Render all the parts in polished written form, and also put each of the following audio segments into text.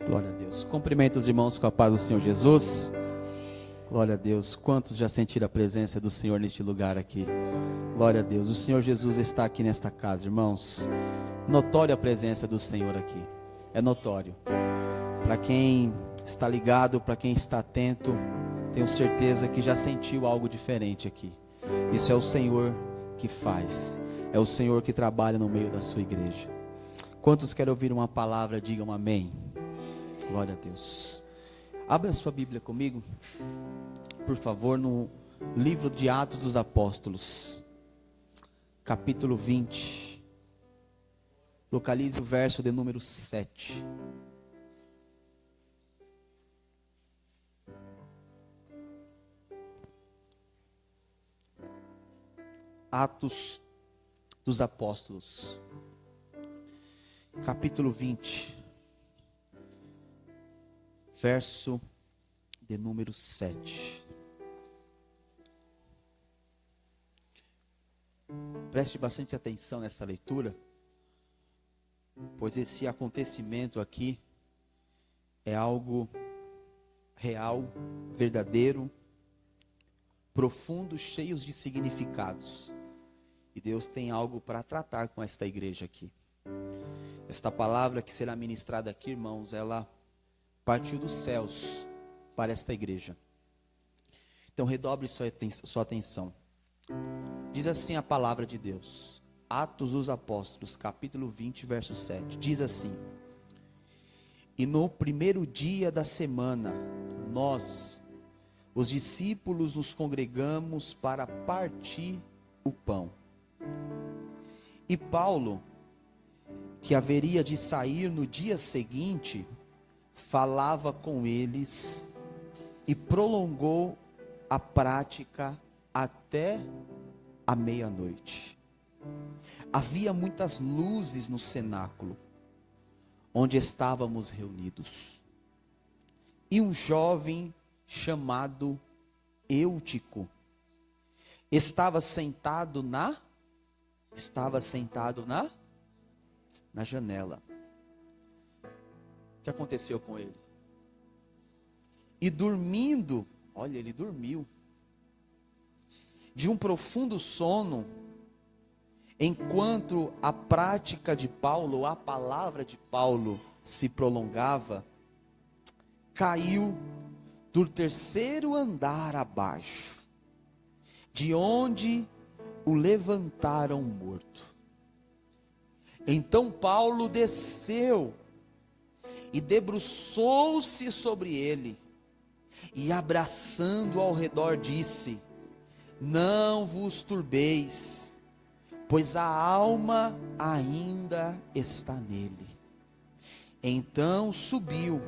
Glória a Deus. Cumprimento os irmãos com a paz do Senhor Jesus. Glória a Deus. Quantos já sentiram a presença do Senhor neste lugar aqui? Glória a Deus. O Senhor Jesus está aqui nesta casa, irmãos. Notória a presença do Senhor aqui. É notório. Para quem está ligado, para quem está atento, tenho certeza que já sentiu algo diferente aqui. Isso é o Senhor que faz. É o Senhor que trabalha no meio da sua igreja. Quantos querem ouvir uma palavra, digam amém. Glória a Deus. Abra sua Bíblia comigo, por favor, no livro de Atos dos Apóstolos, capítulo 20. Localize o verso de número 7. Atos dos Apóstolos, capítulo 20, verso de número 7. Preste bastante atenção nessa leitura, pois esse acontecimento aqui é algo real, verdadeiro, profundo, cheio de significados. E Deus tem algo para tratar com esta igreja aqui. Esta palavra que será ministrada aqui, irmãos, ela partiu dos céus para esta igreja. Então redobre sua atenção. Diz assim a palavra de Deus. Atos dos Apóstolos, capítulo 20, verso 7. Diz assim: E no primeiro dia da semana, nós, os discípulos, nos congregamos para partir o pão. E Paulo, que haveria de sair no dia seguinte, falava com eles e prolongou a prática até a meia-noite. Havia muitas luzes no cenáculo, onde estávamos reunidos. E um jovem chamado Eutico estava sentado na janela. O que aconteceu com ele? E dormindo, olha, ele dormiu de um profundo sono, enquanto a prática de Paulo, a palavra de Paulo se prolongava, caiu do terceiro andar abaixo, de onde o levantaram morto. Então Paulo desceu e debruçou-se sobre ele, e abraçando ao redor disse: Não vos turbeis, pois a alma ainda está nele. Então subiu,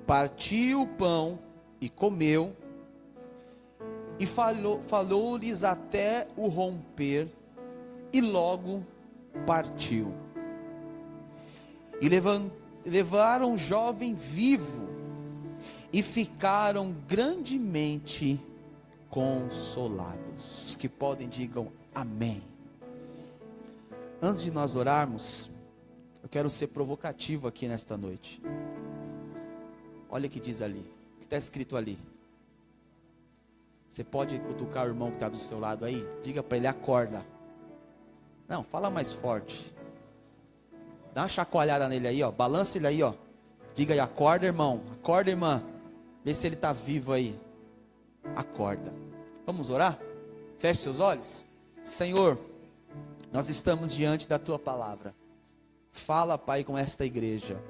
partiu o pão e comeu, e falou-lhes até o romper, e logo partiu. E levaram o jovem vivo, e ficaram grandemente consolados. Os que podem, digam amém. Antes de nós orarmos, eu quero ser provocativo aqui nesta noite. Olha o que diz ali, o que está escrito ali. Você pode cutucar o irmão que está do seu lado aí? Diga para ele: acorda. Não, fala mais forte. Dá uma chacoalhada nele aí, ó. Balança ele aí, ó. Diga aí: acorda, irmão. Acorda, irmã. Vê se ele está vivo aí. Acorda. Vamos orar? Feche seus olhos. Senhor, nós estamos diante da tua palavra. Fala, Pai, com esta igreja.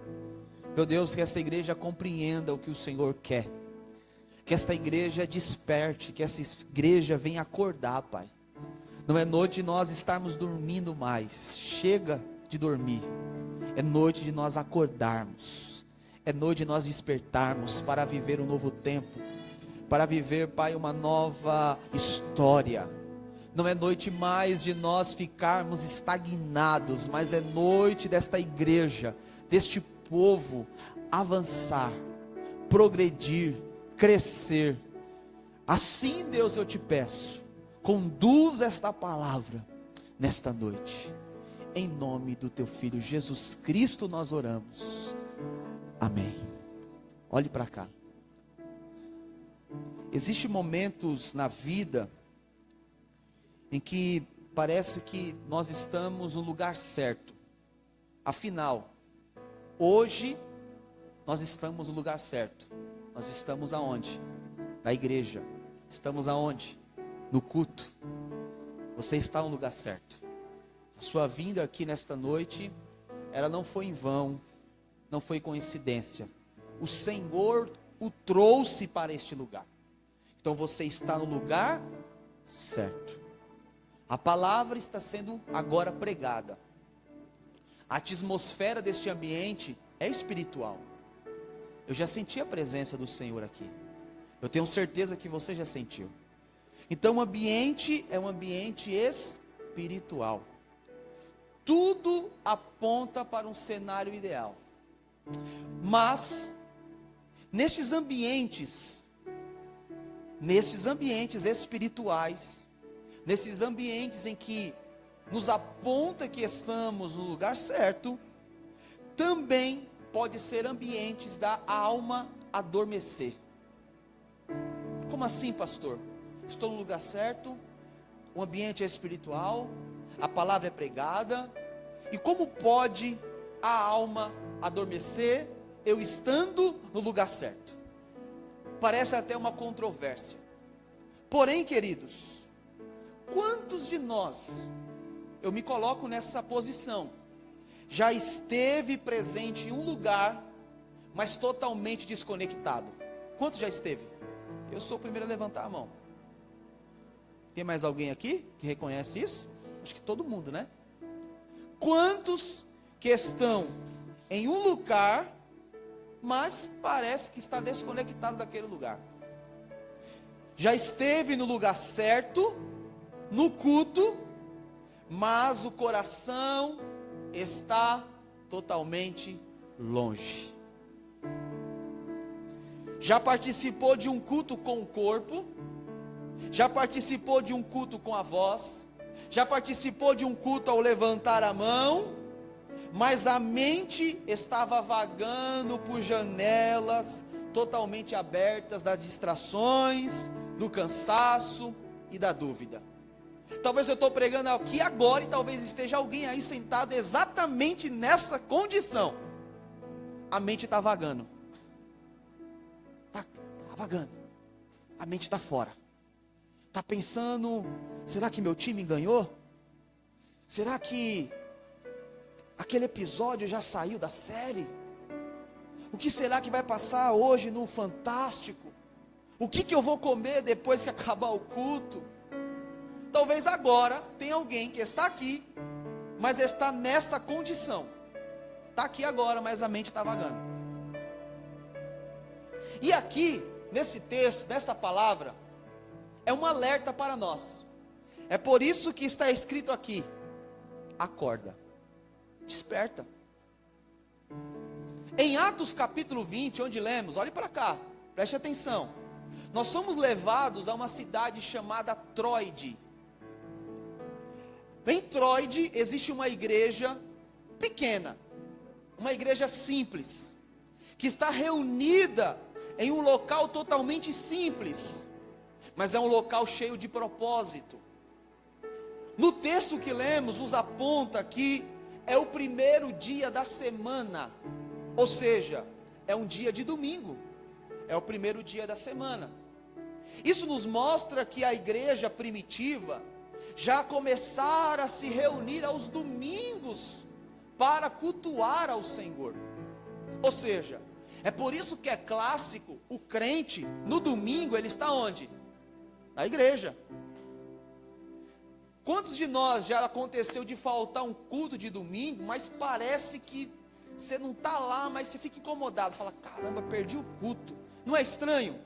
Meu Deus, que essa igreja compreenda o que o Senhor quer. Que esta igreja desperte, que essa igreja venha acordar, Pai. Não é noite de nós estarmos dormindo mais. Chega de dormir. É noite de nós acordarmos. É noite de nós despertarmos para viver um novo tempo. Para viver, Pai, uma nova história. Não é noite mais de nós ficarmos estagnados, mas é noite desta igreja, deste povo, avançar, progredir, crescer. Assim, Deus, eu te peço, conduz esta palavra nesta noite. Em nome do teu Filho Jesus Cristo nós oramos. Amém. Olhe para cá. Existem momentos na vida em que parece que nós estamos no lugar certo. Afinal, hoje nós estamos no lugar certo. Nós estamos aonde? Na igreja. Estamos aonde? No culto. Você está no lugar certo. A sua vinda aqui nesta noite, ela não foi em vão, não foi coincidência. O Senhor o trouxe para este lugar. Então você está no lugar certo. A palavra está sendo agora pregada. A atmosfera deste ambiente é espiritual. Eu já senti a presença do Senhor aqui. Eu tenho certeza que você já sentiu. Então o ambiente é um ambiente espiritual. Tudo aponta para um cenário ideal. Mas nestes ambientes espirituais, nesses ambientes em que nos aponta que estamos no lugar certo, também pode ser ambientes da alma adormecer. Como assim, pastor? Estou no lugar certo, o ambiente é espiritual, a palavra é pregada, e como pode a alma adormecer, eu estando no lugar certo? Parece até uma controvérsia. Porém, queridos, quantos de nós, eu me coloco nessa posição, já esteve presente em um lugar, mas totalmente desconectado? Quantos já esteve? Eu sou o primeiro a levantar a mão. Tem mais alguém aqui que reconhece isso? Acho que todo mundo, né? Quantos que estão em um lugar, mas parece que está desconectado daquele lugar? Já esteve no lugar certo, no culto, mas o coração está totalmente longe. Já participou de um culto com o corpo, já participou de um culto com a voz, já participou de um culto ao levantar a mão, mas a mente estava vagando por janelas totalmente abertas das distrações, do cansaço e da dúvida. Talvez eu estou pregando aqui agora e talvez esteja alguém aí sentado exatamente nessa condição. A mente está vagando. Está vagando. A mente está fora. Está pensando, será que meu time ganhou? Será que aquele episódio já saiu da série? O que será que vai passar hoje no Fantástico? O que eu vou comer depois que acabar o culto? Talvez agora tenha alguém que está aqui, mas está nessa condição. Está aqui agora, mas a mente está vagando. E aqui, nesse texto, nessa palavra, é um alerta para nós. É por isso que está escrito aqui: acorda, desperta. Em Atos capítulo 20, onde lemos, olhe para cá, preste atenção. Nós somos levados a uma cidade chamada Troade. Em Troade existe uma igreja pequena, uma igreja simples, que está reunida em um local totalmente simples, mas é um local cheio de propósito. No texto que lemos, nos aponta que é o primeiro dia da semana, ou seja, é um dia de domingo, é o primeiro dia da semana. Isso nos mostra que a igreja primitiva já começara a se reunir aos domingos para cultuar ao Senhor. Ou seja, é por isso que é clássico, o crente no domingo ele está onde? Na igreja. Quantos de nós já aconteceu de faltar um culto de domingo, mas parece que você não está lá, mas você fica incomodado, fala, caramba, perdi o culto. Não é estranho?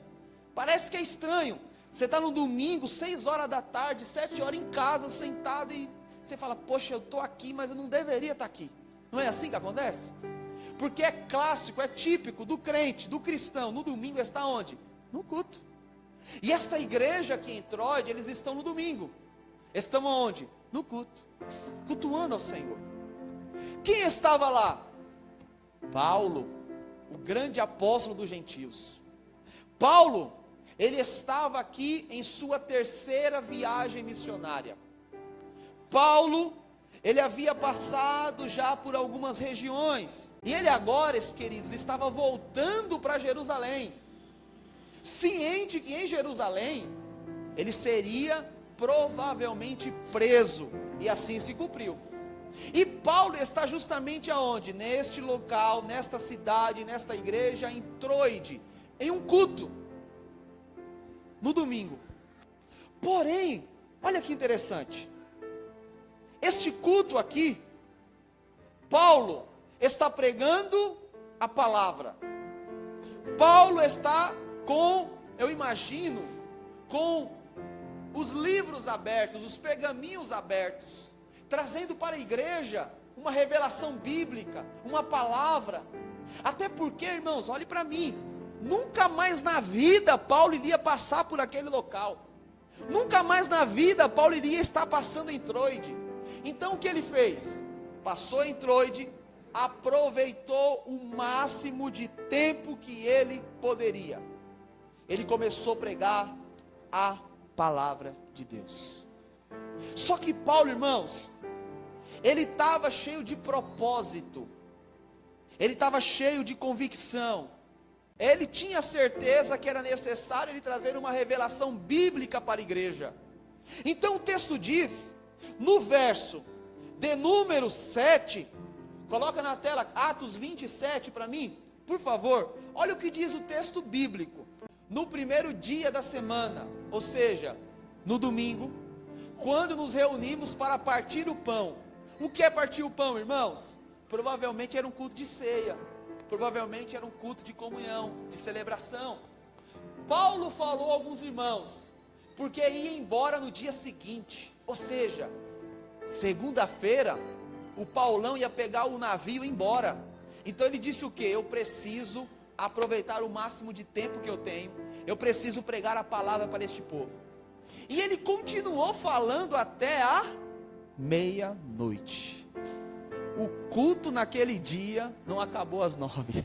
Parece que é estranho. Você está no domingo, 6 horas da tarde, 7 horas em casa, sentado, e você fala, poxa, eu estou aqui, mas eu não deveria estar aqui. Não é assim que acontece? Porque é clássico, é típico do crente, do cristão, no domingo está onde? No culto. E esta igreja aqui em Troade, eles estão no domingo. Estão onde? No culto, cultuando ao Senhor. Quem estava lá? Paulo, o grande apóstolo dos gentios. Paulo, ele estava aqui em sua terceira viagem missionária. Paulo, ele havia passado já por algumas regiões, e ele agora, queridos, estava voltando para Jerusalém, ciente que em Jerusalém, ele seria provavelmente preso, e assim se cumpriu. E Paulo está justamente aonde? Neste local, nesta cidade, nesta igreja, em Troade, em um culto, no domingo. Porém, olha que interessante, este culto aqui, Paulo está pregando a palavra, Paulo está com, eu imagino, com os livros abertos, os pergaminhos abertos, trazendo para a igreja uma revelação bíblica, uma palavra. Até porque, irmãos, olhe para mim, nunca mais na vida Paulo iria passar por aquele local, nunca mais na vida Paulo iria estar passando em Troade. Então o que ele fez? Passou em Troade, aproveitou o máximo de tempo que ele poderia. Ele começou a pregar a palavra de Deus. Só que Paulo, irmãos, ele estava cheio de propósito, ele estava cheio de convicção, ele tinha certeza que era necessário ele trazer uma revelação bíblica para a igreja. Então o texto diz, no verso de número 7, coloca na tela Atos 27 para mim, por favor. Olha o que diz o texto bíblico. No primeiro dia da semana, ou seja, no domingo, quando nos reunimos para partir o pão. O que é partir o pão, irmãos? Provavelmente era um culto de ceia, provavelmente era um culto de comunhão, de celebração. Paulo falou a alguns irmãos, porque ia embora no dia seguinte, ou seja, segunda-feira, o Paulão ia pegar o navio e ir embora. Então ele disse o que? Eu preciso aproveitar o máximo de tempo que eu tenho, eu preciso pregar a palavra para este povo. E ele continuou falando até a meia-noite. O culto naquele dia não acabou às 9.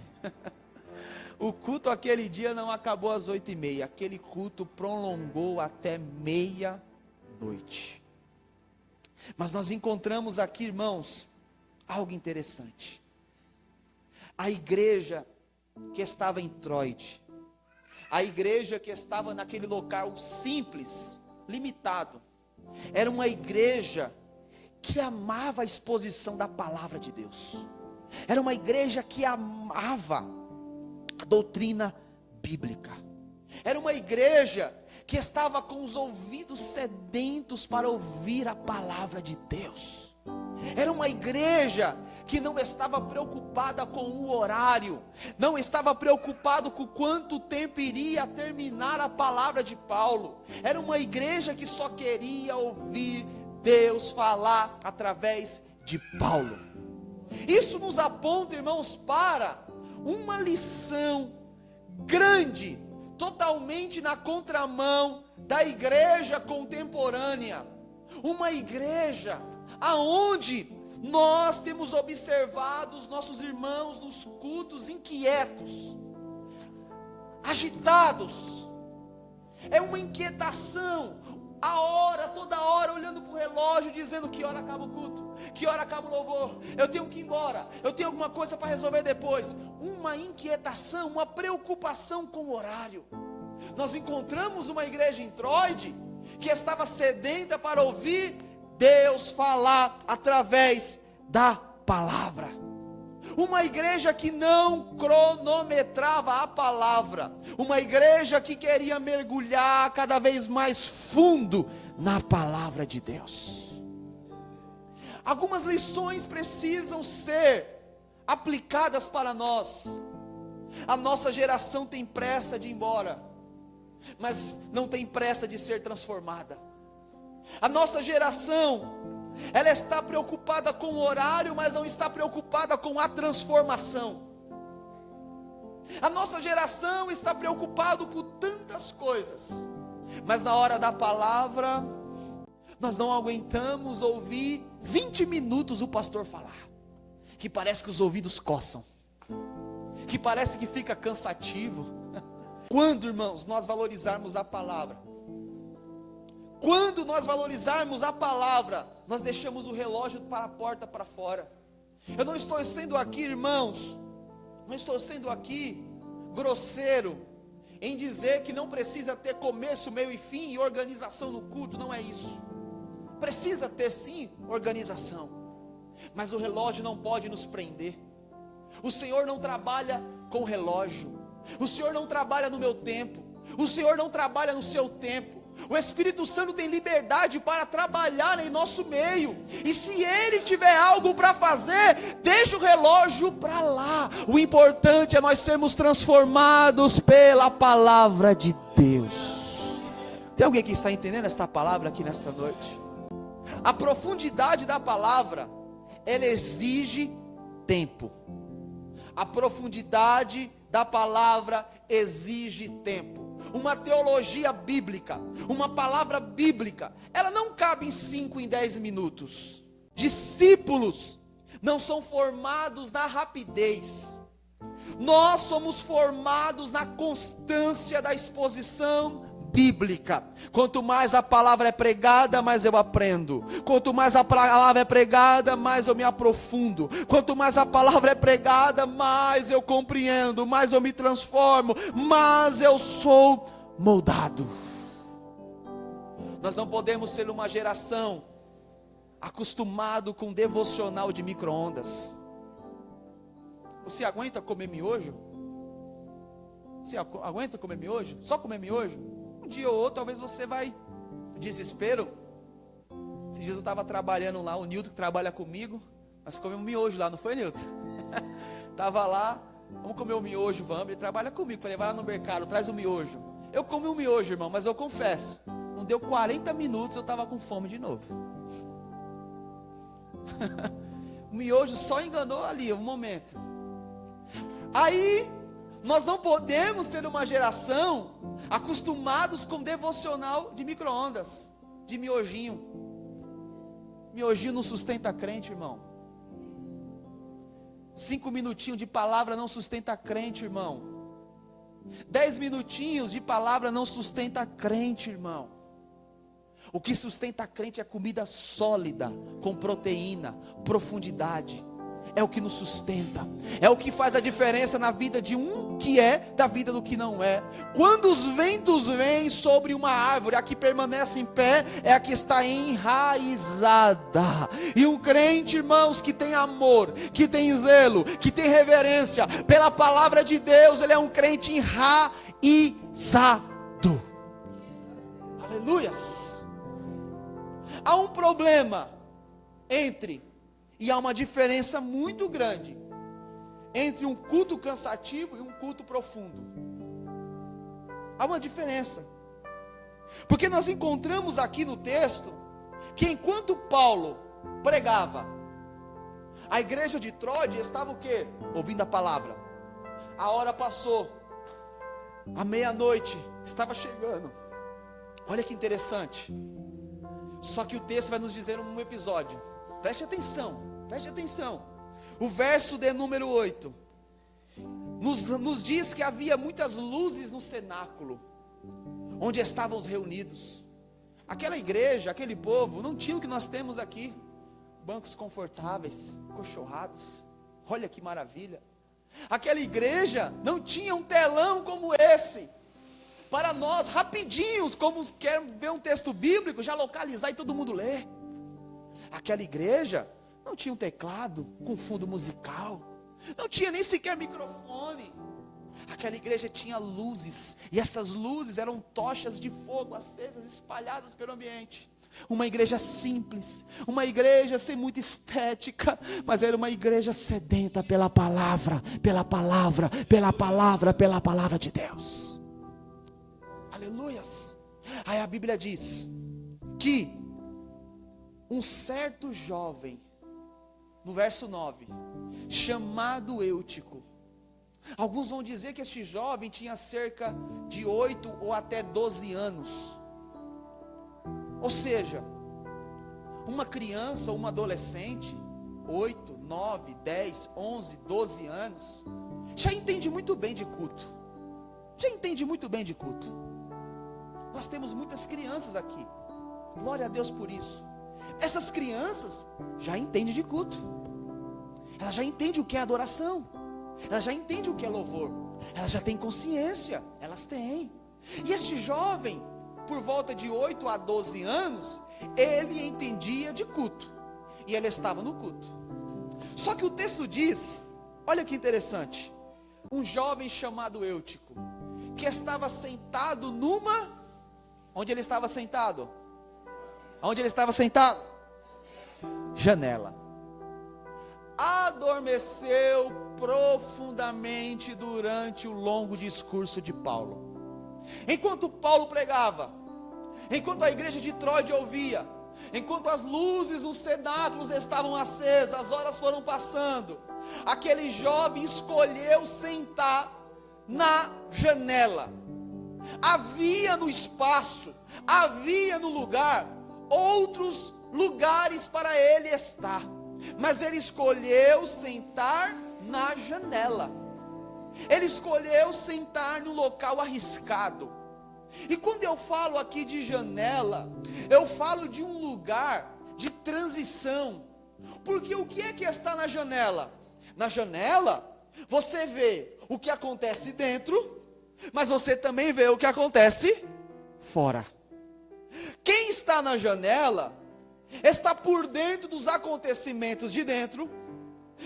O culto aquele dia não acabou às 8:30. Aquele culto prolongou até meia-noite. Mas nós encontramos aqui, irmãos, algo interessante. A igreja que estava em Troade, a igreja que estava naquele local simples, limitado, era uma igreja que amava a exposição da palavra de Deus, era uma igreja que amava a doutrina bíblica, era uma igreja que estava com os ouvidos sedentos para ouvir a palavra de Deus, era uma igreja que não estava preocupada com o horário, não estava preocupado com quanto tempo iria terminar a palavra de Paulo, era uma igreja que só queria ouvir Deus falar através de Paulo. Isso nos aponta, irmãos, para uma lição grande, totalmente na contramão da igreja contemporânea, uma igreja aonde nós temos observado os nossos irmãos nos cultos inquietos, agitados, é uma inquietação, toda hora olhando para o relógio, dizendo que hora acaba o culto, que hora acaba o louvor, eu tenho que ir embora, eu tenho alguma coisa para resolver depois, uma inquietação, uma preocupação com o horário. Nós encontramos uma igreja em Troade, que estava sedenta para ouvir Deus falar através da palavra, uma igreja que não cronometrava a palavra, uma igreja que queria mergulhar cada vez mais fundo na palavra de Deus. Algumas lições precisam ser aplicadas para nós. A nossa geração tem pressa de ir embora, mas não tem pressa de ser transformada. A nossa geração, ela está preocupada com o horário, mas não está preocupada com a transformação. A nossa geração está preocupada com tantas coisas, mas na hora da palavra, nós não aguentamos ouvir 20 minutos o pastor falar, que parece que os ouvidos coçam, que parece que fica cansativo. Quando, irmãos, nós valorizarmos a palavra, quando nós valorizarmos a palavra, nós deixamos o relógio para a porta para fora. Eu não estou sendo aqui, irmãos, não estou sendo aqui grosseiro em dizer que não precisa ter começo, meio e fim e organização no culto. Não é isso. Precisa ter sim organização, mas o relógio não pode nos prender. O Senhor não trabalha com relógio. O Senhor não trabalha no meu tempo. O Senhor não trabalha no seu tempo. O Espírito Santo tem liberdade para trabalhar em nosso meio. E se Ele tiver algo para fazer, deixa o relógio para lá. O importante é nós sermos transformados pela palavra de Deus. Tem alguém que está entendendo esta palavra aqui nesta noite? A profundidade da palavra, ela exige tempo. A profundidade da palavra exige tempo. Uma teologia bíblica, uma palavra bíblica, ela não cabe em 5, em 10 minutos. Discípulos não são formados na rapidez. Nós somos formados na constância da exposição bíblica. Quanto mais a palavra é pregada, mais eu aprendo. Quanto mais a palavra é pregada, mais eu me aprofundo. Quanto mais a palavra é pregada, mais eu compreendo, mais eu me transformo, mais eu sou moldado. Nós não podemos ser uma geração acostumado com devocional de micro-ondas. Você aguenta comer miojo? Você aguenta comer miojo? Só comer miojo? Um dia ou outro, talvez você vai. Desespero. Esses dias eu estava trabalhando lá, o Nilton que trabalha comigo, nós comemos miojo lá, não foi, Nilton? Estava lá, vamos comer o miojo, vamos. Ele trabalha comigo, falei, vai lá no mercado, traz o miojo. Eu comi o miojo, irmão, mas eu confesso, não deu 40 minutos, eu estava com fome de novo. O miojo só enganou ali, um momento. Aí, nós não podemos ser uma geração acostumados com devocional de micro-ondas, de miojinho. Miojinho não sustenta crente, irmão. 5 minutinhos de palavra não sustenta crente, irmão. 10 minutinhos de palavra não sustenta crente, irmão. O que sustenta crente é comida sólida, com proteína, profundidade. É o que nos sustenta, é o que faz a diferença na vida de um que é, da vida do que não é. Quando os ventos vêm sobre uma árvore, a que permanece em pé é a que está enraizada. E um crente, irmãos, que tem amor, que tem zelo, que tem reverência pela palavra de Deus, ele é um crente enraizado. Aleluias. Há um problema e há uma diferença muito grande entre um culto cansativo e um culto profundo. Há uma diferença. Porque nós encontramos aqui no texto que enquanto Paulo pregava, a igreja de Troade estava o quê? Ouvindo a palavra. A hora passou. A meia-noite estava chegando. Olha que interessante. Só que o texto vai nos dizer um episódio. Preste atenção. Preste atenção, o verso de número 8, nos diz que havia muitas luzes no cenáculo, onde estávamos reunidos. Aquela igreja, aquele povo, não tinha o que nós temos aqui, bancos confortáveis, colchoados, olha que maravilha. Aquela igreja não tinha um telão como esse, para nós, rapidinhos, como quer ver um texto bíblico, já localizar e todo mundo ler. Aquela igreja não tinha um teclado com fundo musical, não tinha nem sequer microfone. Aquela igreja tinha luzes, e essas luzes eram tochas de fogo acesas, espalhadas pelo ambiente. Uma igreja simples, uma igreja sem muita estética, mas era uma igreja sedenta pela palavra, pela palavra, pela palavra, pela palavra de Deus. Aleluias. Aí a Bíblia diz que um certo jovem, no verso 9, chamado Eutico. Alguns vão dizer que este jovem tinha cerca de 8 ou até 12 anos. Ou seja, uma criança ou uma adolescente, 8, 9, 10, 11, 12 anos, já entende muito bem de culto. Já entende muito bem de culto. Nós temos muitas crianças aqui. Glória a Deus por isso. Essas crianças já entendem de culto. Elas já entendem o que é adoração. Elas já entendem o que é louvor. Elas já têm consciência. Elas têm. E este jovem, por volta de 8 a 12 anos, ele entendia de culto. E ele estava no culto. Só que o texto diz, olha que interessante, um jovem chamado Eutico, que estava sentado numa... Onde ele estava sentado? Onde ele estava sentado? Janela. Adormeceu profundamente durante o longo discurso de Paulo. Enquanto Paulo pregava, enquanto a igreja de Troade ouvia, enquanto as luzes nos cenáculos estavam acesas, as horas foram passando, aquele jovem escolheu sentar na janela. Havia no espaço, havia no lugar outros lugares para ele estar, mas ele escolheu sentar na janela. Ele escolheu sentar no local arriscado. E quando eu falo aqui de janela, eu falo de um lugar de transição. Porque o que é que está na janela? Na janela, você vê o que acontece dentro, mas você também vê o que acontece fora. Quem está na janela está por dentro dos acontecimentos de dentro,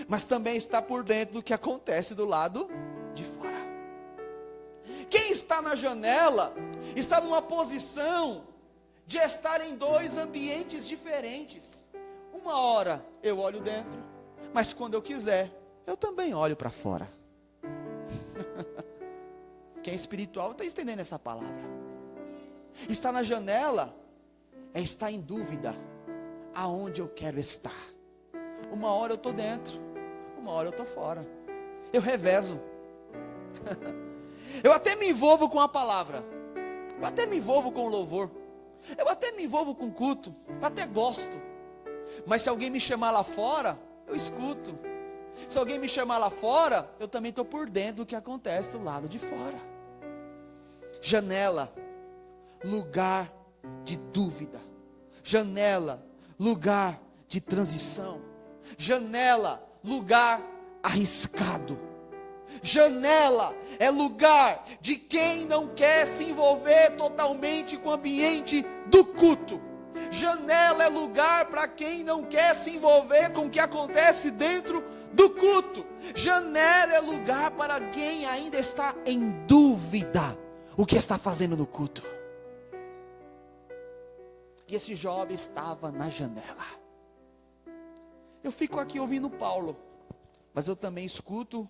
mas também está por dentro do que acontece do lado de fora. Quem está na janela está numa posição de estar em dois ambientes diferentes. Uma hora eu olho dentro, mas quando eu quiser, eu também olho para fora. Quem é espiritual está entendendo essa palavra. Estar na janela é estar em dúvida aonde eu quero estar. Uma hora eu estou dentro, uma hora eu estou fora. Eu revezo. Eu até me envolvo com a palavra, eu até me envolvo com o louvor, eu até me envolvo com o culto, eu até gosto. Mas se alguém me chamar lá fora, eu escuto. Se alguém me chamar lá fora, eu também estou por dentro do que acontece do lado de fora. Janela, lugar de dúvida. Janela, lugar de transição. Janela, lugar arriscado. Janela é lugar de quem não quer se envolver totalmente com o ambiente do culto. Janela é lugar para quem não quer se envolver com o que acontece dentro do culto. Janela é lugar para quem ainda está em dúvida o que está fazendo no culto. E esse jovem estava na janela. Eu fico aqui ouvindo Paulo, mas eu também escuto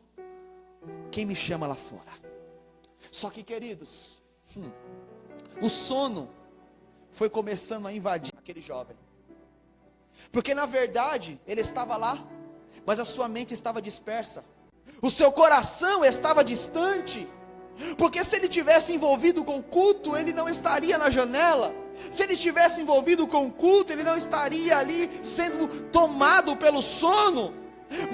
quem me chama lá fora. Só que, queridos, o sono foi começando a invadir aquele jovem. Porque na verdade ele estava lá, mas a sua mente estava dispersa. O seu coração estava distante. Porque se ele tivesse envolvido com o culto, ele não estaria na janela. Se ele tivesse envolvido com o culto, ele não estaria ali sendo tomado pelo sono.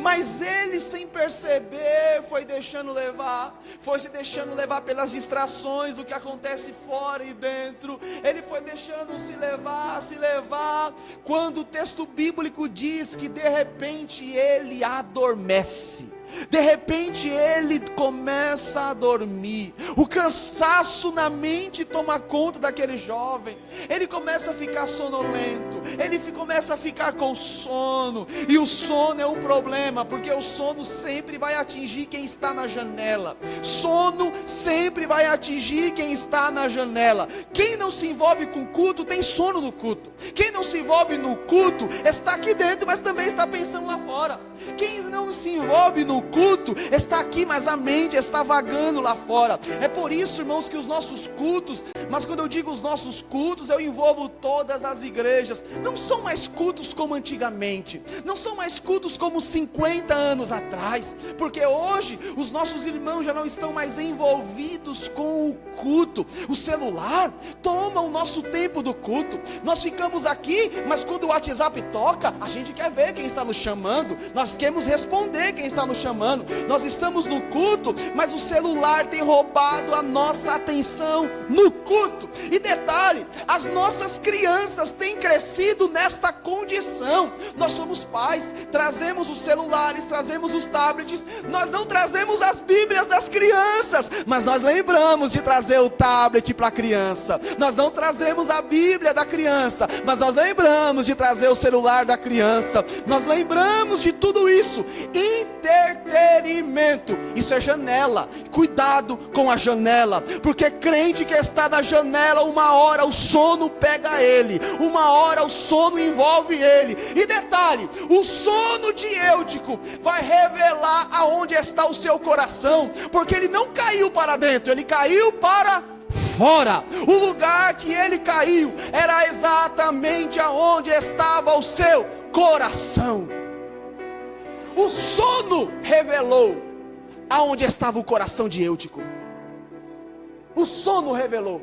Mas ele, sem perceber, foi deixando levar, foi se deixando levar pelas distrações do que acontece fora e dentro. Ele foi deixando se levar, quando o texto bíblico diz que de repente ele adormece. De repente ele começa a dormir. O cansaço na mente toma conta daquele jovem. Ele começa a ficar sonolento. Ele começa a ficar com sono. E o sono é um problema, porque o sono sempre vai atingir quem está na janela. Sono sempre vai atingir quem está na janela. Quem não se envolve com culto tem sono no culto. Quem não se envolve no culto está aqui dentro, mas também está pensando lá fora. Quem não se envolve no culto está aqui, mas a mente está vagando lá fora. É por isso, irmãos, que os nossos cultos, mas quando eu digo os nossos cultos, eu envolvo todas as igrejas, Não são mais cultos como antigamente, não são mais cultos como 50 anos atrás, porque hoje os nossos irmãos já não estão mais envolvidos com o culto. O celular toma o nosso tempo do culto. Nós ficamos aqui, mas quando o WhatsApp toca, a gente quer ver quem está nos chamando, nós queremos responder quem está nos chamando. Nós estamos no culto, mas o celular tem roubado a nossa atenção no culto. E detalhe, as nossas crianças têm crescido nesta condição. Nós somos pais, trazemos os celulares, trazemos os tablets, nós não trazemos as Bíblias das crianças, mas nós lembramos de trazer o tablet para a criança. Nós não trazemos a Bíblia da criança, mas nós lembramos de trazer o celular da criança. Nós lembramos de tudo isso. Entretenimento, isso é janela. Cuidado com a janela, porque crente que está na janela, uma hora o sono pega ele, uma hora o sono envolve ele. E detalhe, o sono de Eutico vai revelar aonde está o seu coração, porque ele não caiu para dentro, ele caiu para fora. O lugar que ele caiu era exatamente aonde estava o seu coração. O sono revelou aonde estava o coração de Eutico. O sono revelou.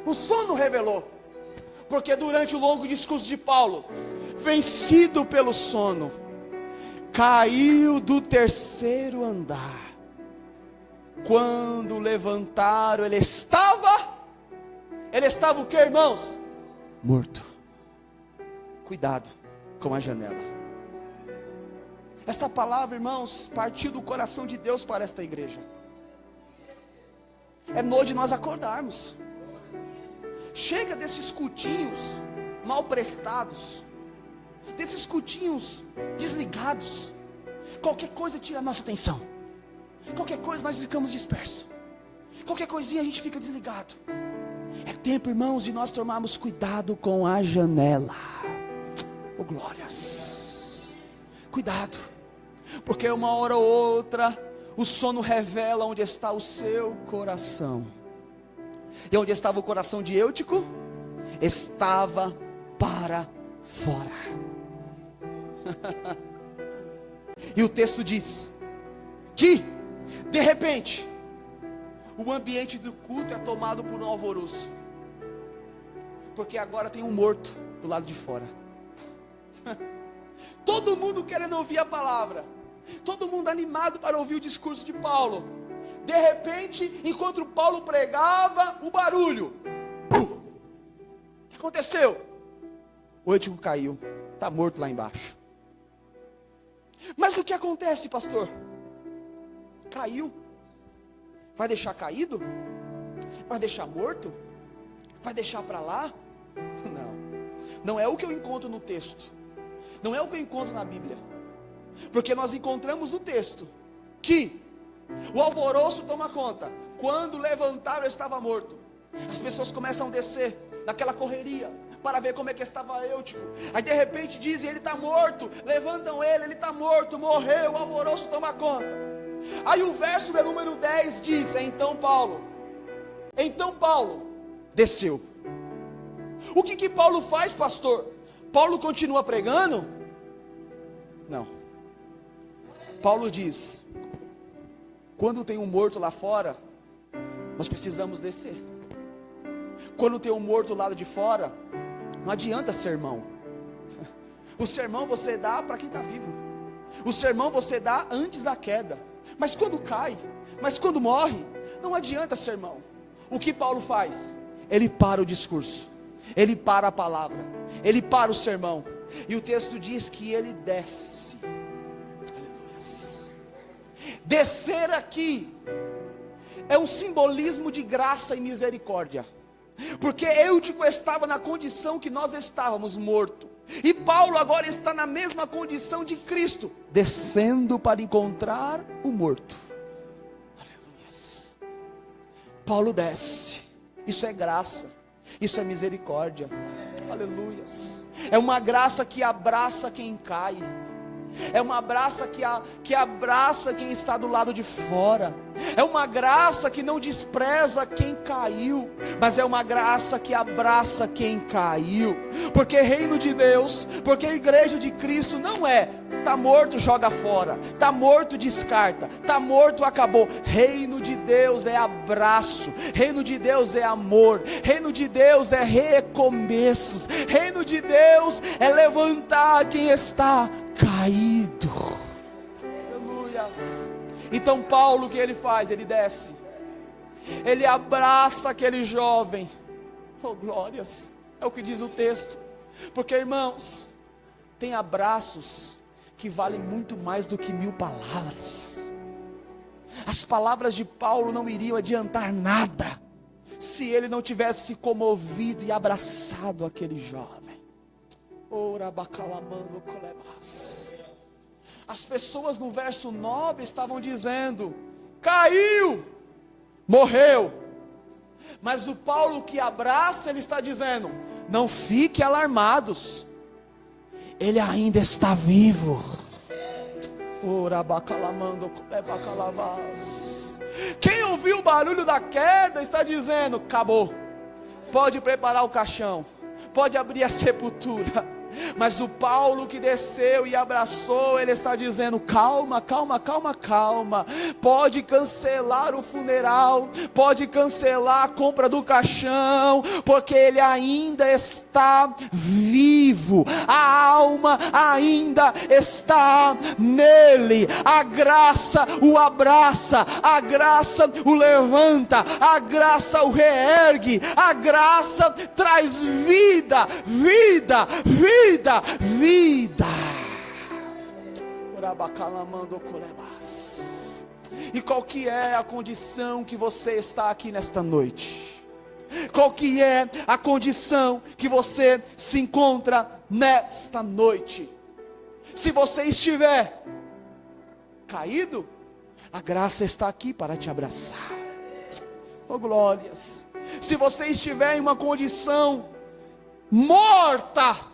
O sono revelou. Porque durante o longo discurso de Paulo, vencido pelo sono, caiu do terceiro andar. Quando levantaram, ele estava o que, irmãos? Morto. Cuidado com a janela. Esta palavra, irmãos, partiu do coração de Deus para esta igreja. É noite de nós acordarmos. Chega desses cultinhos mal prestados, desses cultinhos desligados. Qualquer coisa tira a nossa atenção. Qualquer coisa nós ficamos dispersos. Qualquer coisinha a gente fica desligado. É tempo, irmãos, de nós tomarmos cuidado com a janela. Oh, glórias. Cuidado, porque uma hora ou outra o sono revela onde está o seu coração. E onde estava o coração de Eutico? Estava para fora. E o texto diz que, de repente, o ambiente do culto é tomado por um alvoroço, porque agora tem um morto do lado de fora. Todo mundo querendo ouvir a palavra, todo mundo animado para ouvir o discurso de Paulo. De repente, enquanto Paulo pregava, o barulho. O que aconteceu? O Eutico caiu, está morto lá embaixo. Mas o que acontece, pastor? Caiu. Vai deixar caído? Vai deixar morto? Vai deixar para lá? Não é o que eu encontro no texto. Não é o que eu encontro na Bíblia. Porque nós encontramos no texto que o alvoroço toma conta. Quando levantaram, estava morto. As pessoas começam a descer naquela correria para ver como é que estava Eutico. Aí de repente dizem, ele está morto. Levantam ele está morto, morreu. O alvoroço toma conta. Aí o verso de número 10 diz, então Paulo desceu. O que Paulo faz, pastor? Paulo continua pregando? Não. Paulo diz, quando tem um morto lá fora, nós precisamos descer. Quando tem um morto lá de fora, não adianta sermão. O sermão você dá para quem está vivo. O sermão você dá antes da queda. Mas quando cai, mas quando morre, não adianta sermão. O que Paulo faz? Ele para o discurso, ele para a palavra, ele para o sermão. E o texto diz que ele desce. Aleluia. Descer aqui é um simbolismo de graça e misericórdia. Porque Eutico estava na condição que nós estávamos, morto. E Paulo agora está na mesma condição de Cristo, descendo para encontrar o morto. Aleluia. Paulo desce. Isso é graça, isso é misericórdia. Aleluia. É uma graça que abraça quem cai. É uma graça que abraça quem está do lado de fora. É uma graça que não despreza quem caiu, mas é uma graça que abraça quem caiu. Porque reino de Deus, porque a igreja de Cristo não é tá morto, joga fora, tá morto, descarta, tá morto, acabou. Reino de Deus é abraço, reino de Deus é amor, reino de Deus é recomeços, reino de Deus é levantar quem está caído. Aleluias. Então Paulo, o que ele faz? Ele desce, ele abraça aquele jovem. Oh glórias, é o que diz o texto. Porque irmãos, tem abraços que valem muito mais do que 1000 palavras. As palavras de Paulo não iriam adiantar nada se ele não tivesse se comovido e abraçado aquele jovem. As pessoas no verso 9 estavam dizendo: caiu, morreu. Mas o Paulo que abraça, ele está dizendo: não fiquem alarmados, ele ainda está vivo. Quem ouviu o barulho da queda está dizendo: acabou, pode preparar o caixão, pode abrir a sepultura. Mas o Paulo que desceu e abraçou, ele está dizendo: calma, calma, calma, calma. Pode cancelar o funeral, pode cancelar a compra do caixão, porque ele ainda está vivo, a alma ainda está nele. A graça o abraça, a graça o levanta, a graça o reergue, a graça traz vida, vida, vida. Vida. E qual que é a condição que você está aqui nesta noite? Qual que é a condição que você se encontra nesta noite? Se você estiver caído, a graça está aqui para te abraçar. Oh glórias. Se você estiver em uma condição morta,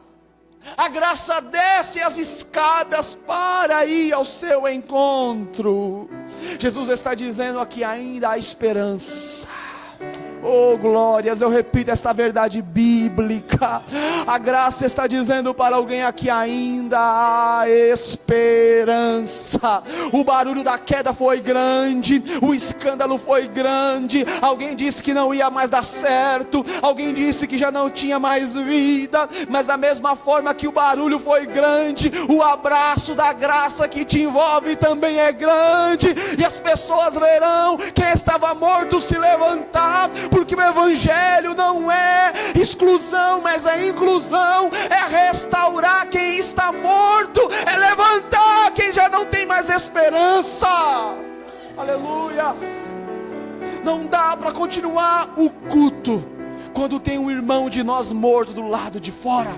a graça desce as escadas para ir ao seu encontro. Jesus está dizendo aqui: ainda há esperança. Oh glórias, eu repito esta verdade bíblica. A graça está dizendo para alguém aqui: ainda há esperança. O barulho da queda foi grande, o escândalo foi grande. Alguém disse que não ia mais dar certo, alguém disse que já não tinha mais vida. Mas da mesma forma que o barulho foi grande, o abraço da graça que te envolve também é grande. E as pessoas verão quem estava morto se levantar. Porque o evangelho não é exclusão, mas é inclusão. É restaurar quem está morto, é levantar quem já não tem mais esperança. Aleluias. Não dá para continuar o culto quando tem um irmão de nós morto do lado de fora.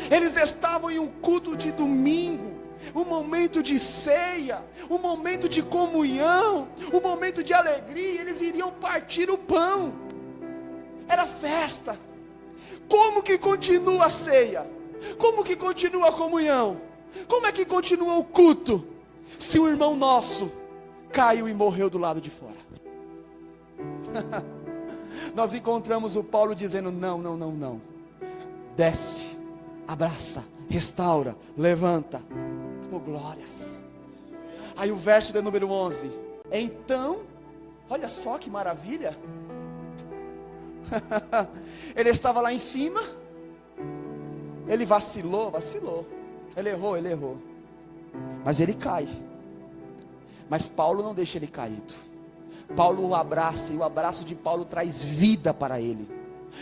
Eles estavam em um culto de domingo, um momento de ceia, um momento de comunhão, um momento de alegria. Eles iriam partir o pão, era festa. Como que continua a ceia? Como que continua a comunhão? Como é que continua o culto, se o irmão nosso caiu e morreu do lado de fora? Nós encontramos o Paulo dizendo: não, não, não, não. Desce, abraça, restaura, levanta. Oh glórias. Aí o verso de número 11. Então, olha só que maravilha. Ele estava lá em cima, ele vacilou, ele errou, mas ele cai. Mas Paulo não deixa ele caído. Paulo o abraça, e o abraço de Paulo traz vida para ele.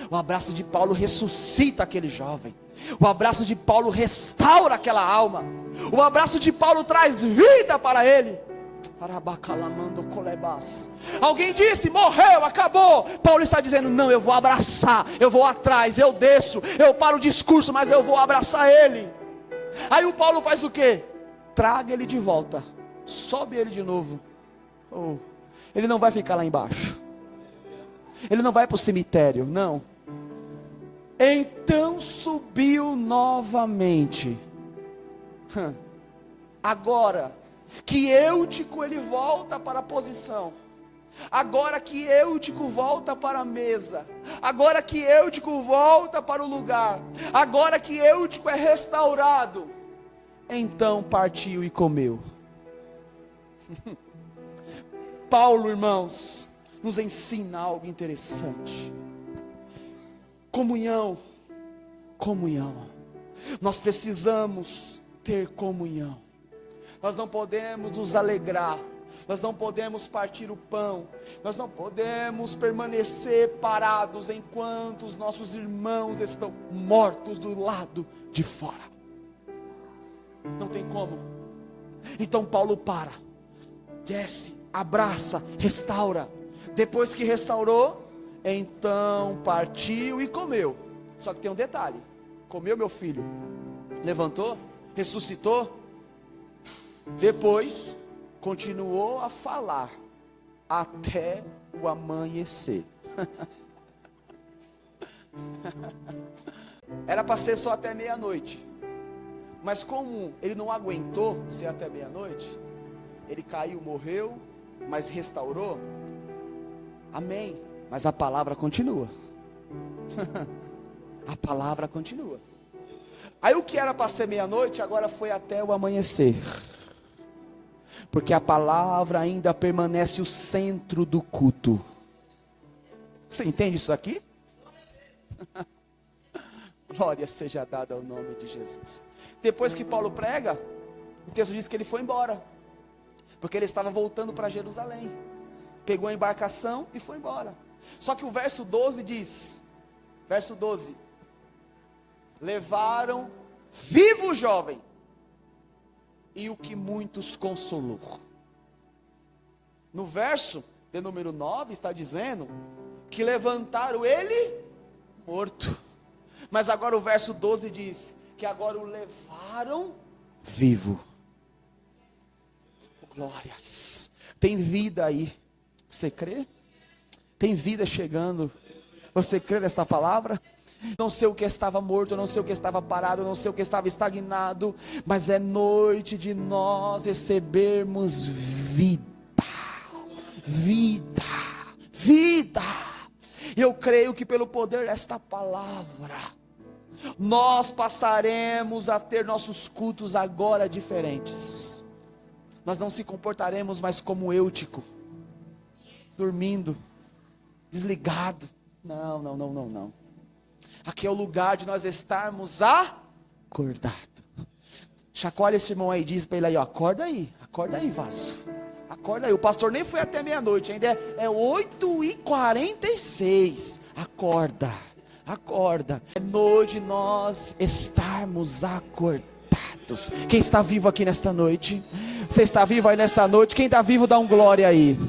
O abraço de Paulo ressuscita aquele jovem. O abraço de Paulo restaura aquela alma. O abraço de Paulo traz vida para ele. Alguém disse: morreu, acabou. Paulo está dizendo: não, eu vou abraçar, eu vou atrás, eu desço, eu paro o discurso, mas eu vou abraçar ele. Aí o Paulo faz o quê? Traga ele de volta, sobe ele de novo. Oh, ele não vai ficar lá embaixo, ele não vai para o cemitério, não. Então subiu novamente Agora que Eutico ele volta para a posição, agora que Eutico volta para a mesa, agora que Eutico volta para o lugar, agora que Eutico é restaurado, então partiu e comeu. Paulo, irmãos, nos ensina algo interessante. Comunhão, comunhão. Nós precisamos ter comunhão. Nós não podemos nos alegrar, nós não podemos partir o pão, nós não podemos permanecer parados enquanto os nossos irmãos estão mortos do lado de fora. Não tem como. Então Paulo para, desce, abraça, restaura. Depois que restaurou, então partiu e comeu. Só que tem um detalhe: comeu, meu filho, levantou, ressuscitou. Depois continuou a falar até o amanhecer. Era para ser só até meia-noite, mas como ele não aguentou ser até meia-noite, ele caiu, morreu, mas restaurou. Amém. Mas a palavra continua. A palavra continua. Aí o que era para ser meia-noite, agora foi até o amanhecer. Porque a palavra ainda permanece o centro do culto. Você entende isso aqui? Glória seja dada ao nome de Jesus. Depois que Paulo prega, o texto diz que ele foi embora, porque ele estava voltando para Jerusalém. Pegou a embarcação e foi embora. Só que o verso 12 diz, verso 12: levaram vivo o jovem, e o que muitos consolou. No verso de número 9 está dizendo que levantaram ele morto. Mas agora o verso 12 diz que agora o levaram vivo. Glórias. Tem vida aí. Você crê? Tem vida chegando. Você crê nessa palavra? Não sei o que estava morto, não sei o que estava parado, não sei o que estava estagnado, mas é noite de nós recebermos vida, vida, vida. Eu creio que pelo poder desta palavra, nós passaremos a ter nossos cultos agora diferentes. Nós não se comportaremos mais como Eutico, dormindo, desligado. Não. Aqui é o lugar de nós estarmos acordados. Chacoalha esse irmão aí, diz para ele aí, ó, acorda aí, vaso. Acorda aí, o pastor nem foi até meia-noite, ainda é 8h46. Acorda. É noite de nós estarmos acordados. Quem está vivo aqui nesta noite? Você está vivo aí nesta noite? Quem está vivo dá um glória aí.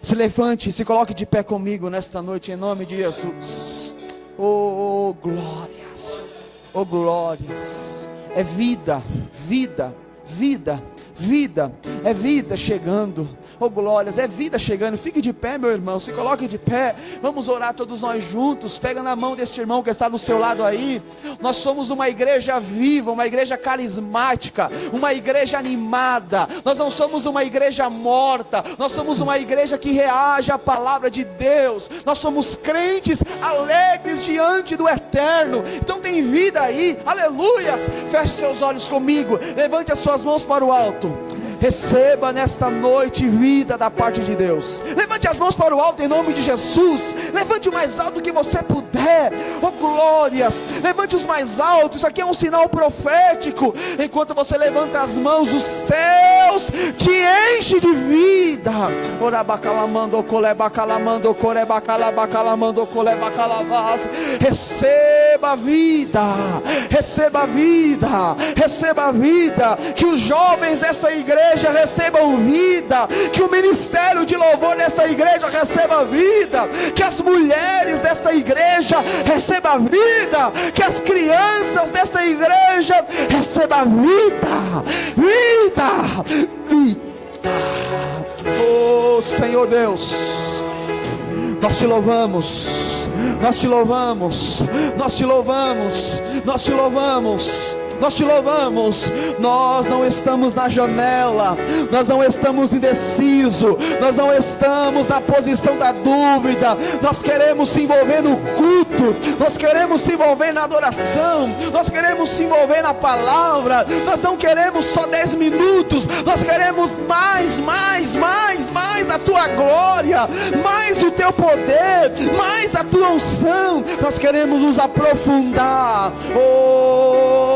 Se levante, se coloque de pé comigo nesta noite, em nome de Jesus. Oh glórias, oh glórias. É vida, é vida chegando. Oh glórias, é vida chegando. Fique de pé, meu irmão, se coloque de pé. Vamos orar todos nós juntos. Pega na mão desse irmão que está do seu lado aí. Nós somos uma igreja viva, uma igreja carismática, uma igreja animada. Nós não somos uma igreja morta. Nós somos uma igreja que reage à palavra de Deus. Nós somos crentes alegres diante do eterno. Então tem vida aí, aleluias. Feche seus olhos comigo, levante as suas mãos para o alto. Receba nesta noite vida da parte de Deus. Levante as mãos para o alto em nome de Jesus. Levante o mais alto que você puder. Oh glórias, levante os mais altos. Isso aqui é um sinal profético. Enquanto você levanta as mãos, os céus te enchem de vida. Receba vida, receba vida, receba vida. Que os jovens dessa igreja recebam vida, que o ministério de louvor desta igreja receba vida, que as mulheres desta igreja recebam vida, que as crianças desta igreja recebam vida. Oh Senhor Deus, nós te louvamos, nós te louvamos, nós te louvamos, nós te louvamos. nós te louvamos. Nós não estamos na janela, nós não estamos indeciso, nós não estamos na posição da dúvida. Nós queremos se envolver no culto, nós queremos se envolver na adoração, nós queremos se envolver na palavra. Nós não queremos só 10 minutos, nós queremos mais da tua glória, mais do teu poder, mais da tua unção. Nós queremos nos aprofundar. Oh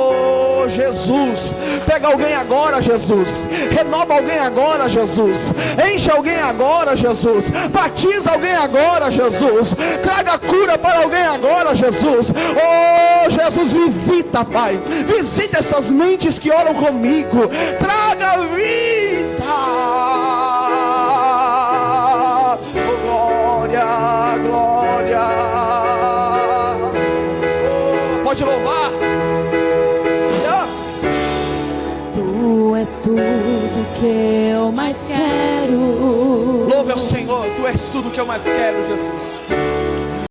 Jesus, pega alguém agora, Jesus, renova alguém agora, Jesus, enche alguém agora, Jesus, batiza alguém agora, Jesus, traga cura para alguém agora, Jesus. Oh Jesus, visita, Pai, visita essas mentes que oram comigo, traga vida. Oh, glória, glória. Oh, pode louvar. Tu és tudo que eu mais quero. Louve ao Senhor, tu és tudo que eu mais quero, Jesus.